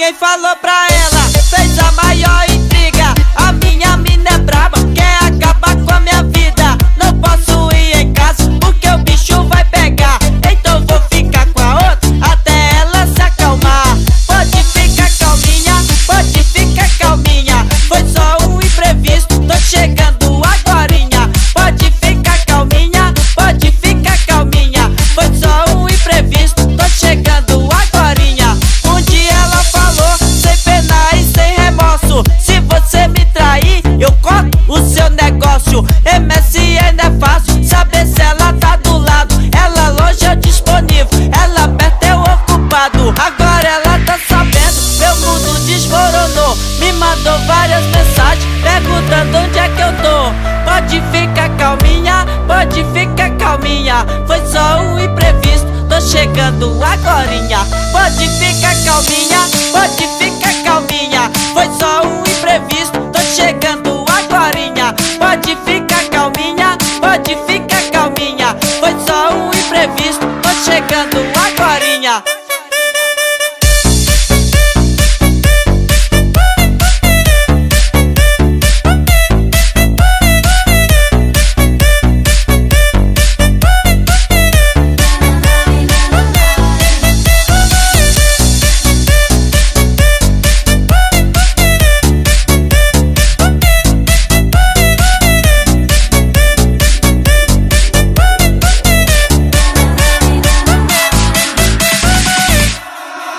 Alguém falou pra ela, fez a maior intriga. A minha mina é braba, quer acabar com a minha vida. Não posso ir em casa porque o bicho vai pegar. Então vou ficar com a outra até ela se acalmar. Pode ficar calminha, pode ficar calminha. Foi só um imprevisto, tô chegando agorinha. Pode ficar calminha, pode ficar calminha. Foi só um imprevisto, tô chegando agorinha. Um dia ela falou, sem pena e sem remorso: se você me trair, eu corto o seu negócio. MSN é fácil saber se ela tá do lado. Ela longe é disponível, ela perto é o ocupado. Agora ela tá sabendo, meu mundo desmoronou. Me mandou várias mensagens perguntando onde é que eu tô. Pode ficar calminha, pode ficar calminha. Foi só um imprevisto, tô chegando agorinha. Pode ficar calminha, pode ficar calminha. Foi só um imprevisto, tô chegando agorinha. Pode ficar calminha, pode ficar calminha. Foi só um imprevisto, tô chegando agorinha.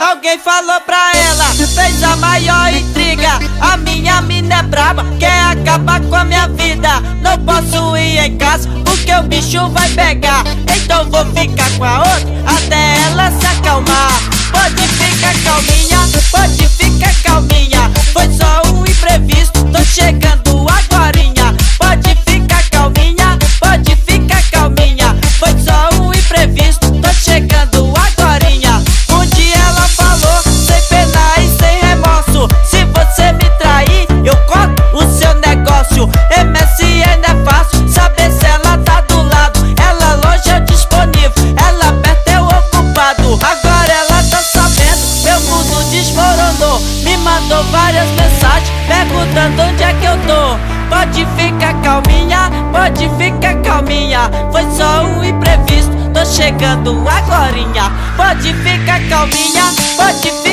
Alguém falou pra ela, fez a maior intriga. A minha mina é braba, quer acabar com a minha vida. Não posso ir em casa porque o bicho vai pegar. Então vou ficar com a outra até ela se acalmar. Pode ficar calminha, pode ficar calminha. Foi só um imprevisto, tô chegando agorinha. Pode ficar calminha, pode ficar calminha. Foi só um imprevisto, tô chegando agorinha. Um dia ela falou, sem pena e sem remorso: se você me trair, eu corto o seu negócio. MSN é fácil saber se ela tá do lado. Ela longe é disponível, ela perto é o ocupado. Agora ela tá sabendo, meu mundo desmoronou. Me mandou várias mensagens perguntando onde é que eu tô. Pode ficar calminha, pode ficar calminha. Foi só um imprevisto, tô chegando agorinha. Pode ficar calminha, pode ficar